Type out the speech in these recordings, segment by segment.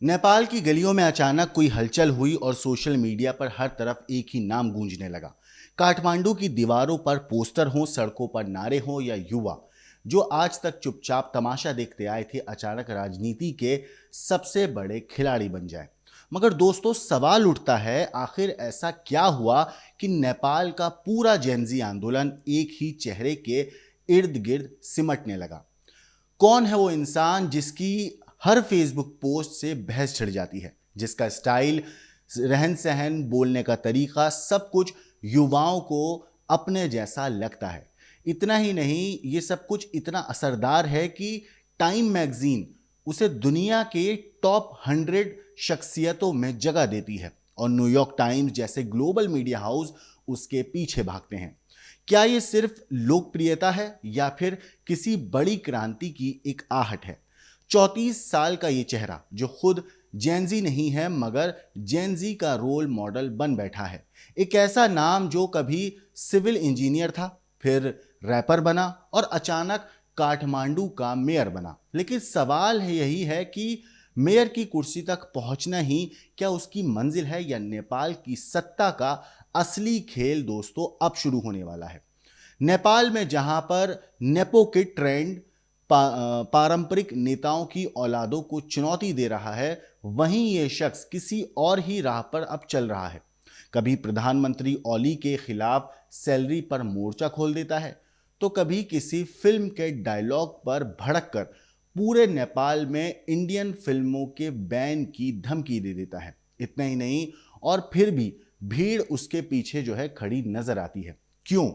नेपाल की गलियों में अचानक कोई हलचल हुई और सोशल मीडिया पर हर तरफ एक ही नाम गूंजने लगा। काठमांडू की दीवारों पर पोस्टर हों, सड़कों पर नारे हों या युवा जो आज तक चुपचाप तमाशा देखते आए थे अचानक राजनीति के सबसे बड़े खिलाड़ी बन जाए। मगर दोस्तों, सवाल उठता है, आखिर ऐसा क्या हुआ कि नेपाल का पूरा जेनजी आंदोलन एक ही चेहरे के इर्द गिर्द सिमटने लगा? कौन है वो इंसान जिसकी हर फेसबुक पोस्ट से बहस छिड़ जाती है, जिसका स्टाइल, रहन सहन, बोलने का तरीका, सब कुछ युवाओं को अपने जैसा लगता है? इतना ही नहीं, ये सब कुछ इतना असरदार है कि टाइम मैगजीन उसे दुनिया के टॉप 100 शख्सियतों में जगह देती है और न्यूयॉर्क टाइम्स जैसे ग्लोबल मीडिया हाउस उसके पीछे भागते हैं। क्या ये सिर्फ लोकप्रियता है या फिर किसी बड़ी क्रांति की एक आहट है? 34 साल का ये चेहरा जो खुद जेनजी नहीं है मगर जेनजी का रोल मॉडल बन बैठा है। एक ऐसा नाम जो कभी सिविल इंजीनियर था, फिर रैपर बना और अचानक काठमांडू का मेयर बना। लेकिन सवाल यही है कि मेयर की कुर्सी तक पहुंचना ही क्या उसकी मंजिल है या नेपाल की सत्ता का असली खेल दोस्तों अब शुरू होने वाला है। नेपाल में जहां पर नेपो के ट्रेंड पारंपरिक नेताओं की औलादों को चुनौती दे रहा है, वहीं यह शख्स किसी और ही राह पर अब चल रहा है। कभी प्रधानमंत्री ओली के खिलाफ सैलरी पर मोर्चा खोल देता है, तो कभी किसी फिल्म के डायलॉग पर भड़क कर पूरे नेपाल में इंडियन फिल्मों के बैन की धमकी दे देता है। इतना ही नहीं, और फिर भी भीड़ उसके पीछे जो है खड़ी नजर आती है। क्यों?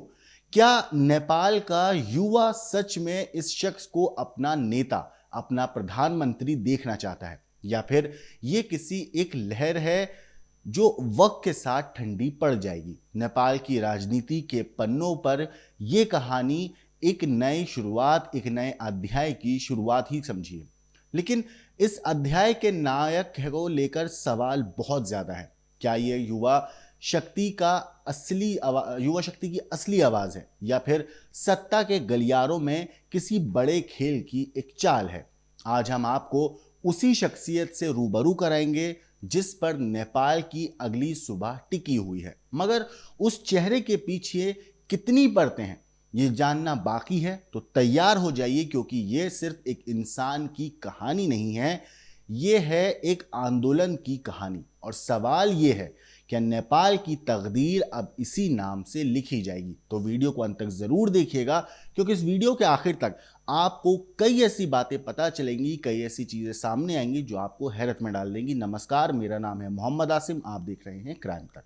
क्या नेपाल का युवा सच में इस शख्स को अपना नेता, अपना प्रधानमंत्री देखना चाहता है, या फिर ये किसी एक लहर है जो वक्त के साथ ठंडी पड़ जाएगी? नेपाल की राजनीति के पन्नों पर यह कहानी एक नई शुरुआत, एक नए अध्याय की शुरुआत ही समझिए। लेकिन इस अध्याय के नायक को लेकर सवाल बहुत ज्यादा है। क्या ये युवा शक्ति की असली आवाज है, या फिर सत्ता के गलियारों में किसी बड़े खेल की एक चाल है? आज हम आपको उसी शख्सियत से रूबरू कराएंगे जिस पर नेपाल की अगली सुबह टिकी हुई है। मगर उस चेहरे के पीछे कितनी परतें हैं, ये जानना बाकी है। तो तैयार हो जाइए, क्योंकि ये सिर्फ एक इंसान की कहानी नहीं है, ये है एक आंदोलन की कहानी। और सवाल ये है, क्या नेपाल की तकदीर अब इसी नाम से लिखी जाएगी? तो वीडियो को अंत तक जरूर देखिएगा, क्योंकि इस वीडियो के आखिर तक आपको कई ऐसी बातें पता चलेंगी, कई ऐसी चीजें सामने आएंगी जो आपको हैरत में डाल देंगी। नमस्कार, मेरा नाम है मोहम्मद आसिम, आप देख रहे हैं क्राइम तक।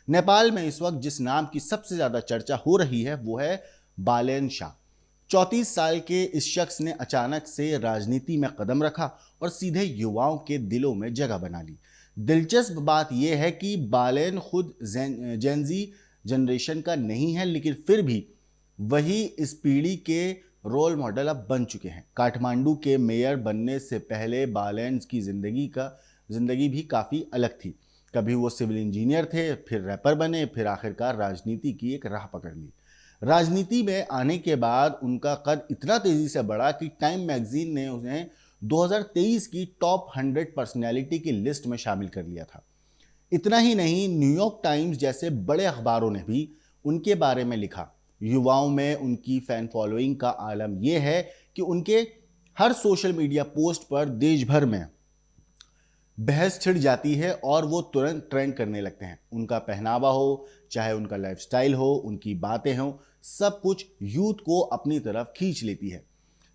नेपाल में इस वक्त जिस नाम की सबसे ज्यादा चर्चा हो रही है वो है बालेन शाह। 34 साल के इस शख्स ने अचानक से राजनीति में कदम रखा और सीधे युवाओं के दिलों में जगह बना ली। दिलचस्प बात यह है कि बालेन खुद जेनजी जनरेशन का नहीं है, लेकिन फिर भी वही इस पीढ़ी के रोल मॉडल अब बन चुके हैं। काठमांडू के मेयर बनने से पहले बालेन की जिंदगी भी काफ़ी अलग थी। कभी वो सिविल इंजीनियर थे, फिर रैपर बने, फिर आखिरकार राजनीति की एक राह पकड़ ली। राजनीति में आने के बाद उनका कद इतना तेजी से बढ़ा कि टाइम मैगजीन ने उन्हें 2023 की टॉप 100 पर्सनैलिटी की लिस्ट में शामिल कर लिया था। इतना ही नहीं, न्यूयॉर्क टाइम्स जैसे बड़े अखबारों ने भी उनके बारे में लिखा। युवाओं में उनकी फैन फॉलोइंग का आलम यह है कि उनके हर सोशल मीडिया पोस्ट पर देश भर में बहस छिड़ जाती है और वो तुरंत ट्रेंड करने लगते हैं। उनका पहनावा हो, चाहे उनका लाइफस्टाइल हो, उनकी बातें हो, सब कुछ यूथ को अपनी तरफ खींच लेती है।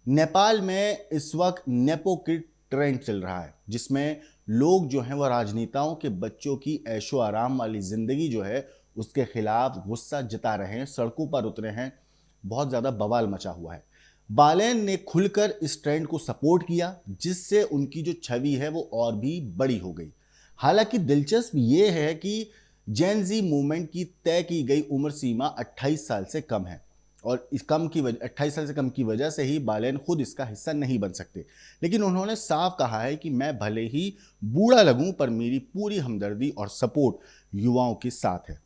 नेपाल में इस वक्त नेपो किड ट्रेंड चल रहा है, जिसमें लोग जो हैं वह राजनेताओं के बच्चों की ऐशो आराम वाली जिंदगी जो है उसके खिलाफ गुस्सा जता रहे हैं, सड़कों पर उतरे हैं, बहुत ज्यादा बवाल मचा हुआ है। बालेन ने खुलकर इस ट्रेंड को सपोर्ट किया, जिससे उनकी जो छवि है वो और भी बड़ी हो गई। हालांकि दिलचस्प ये है कि जेन जी मूवमेंट की तय की गई उम्र सीमा 28 साल से कम है, और इस कम की वजह 28 साल से कम की वजह से ही बालेन खुद इसका हिस्सा नहीं बन सकते। लेकिन उन्होंने साफ कहा है कि मैं भले ही बूढ़ा लगूं, पर मेरी पूरी हमदर्दी और सपोर्ट युवाओं के साथ है।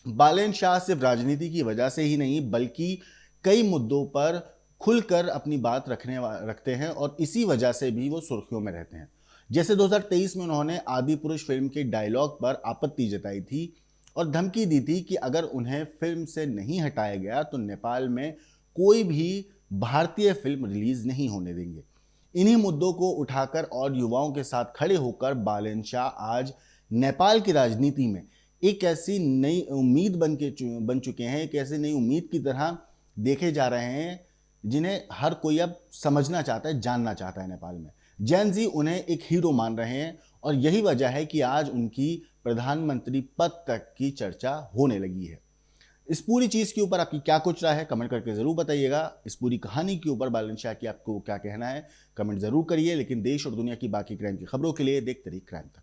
बालेन शाह सिर्फ राजनीति की वजह से ही नहीं, बल्कि कई मुद्दों पर खुलकर अपनी बात रखते हैं, और इसी वजह से भी वो सुर्खियों में रहते हैं। जैसे 2023 में उन्होंने आदि पुरुष फिल्म के डायलॉग पर आपत्ति जताई थी और धमकी दी थी कि अगर उन्हें फिल्म से नहीं हटाया गया तो नेपाल में कोई भी भारतीय फिल्म रिलीज नहीं होने देंगे। इन्हीं मुद्दों को उठाकर और युवाओं के साथ खड़े होकर बालन शाह आज नेपाल की राजनीति में एक ऐसी नई उम्मीद बन चुके हैं, एक ऐसी नई उम्मीद की तरह देखे जा रहे हैं जिन्हें हर कोई अब समझना चाहता है, जानना चाहता है। नेपाल में जैन जी उन्हें एक हीरो मान रहे हैं और यही वजह है कि आज उनकी प्रधानमंत्री पद तक की चर्चा होने लगी है। इस पूरी चीज के ऊपर आपकी क्या कुछ राय है, कमेंट करके जरूर बताइएगा। इस पूरी कहानी के ऊपर बालन शाह की आपको क्या कहना है, कमेंट जरूर करिए। लेकिन देश और दुनिया की बाकी क्राइम की खबरों के लिए देखते रहिए क्राइम तक।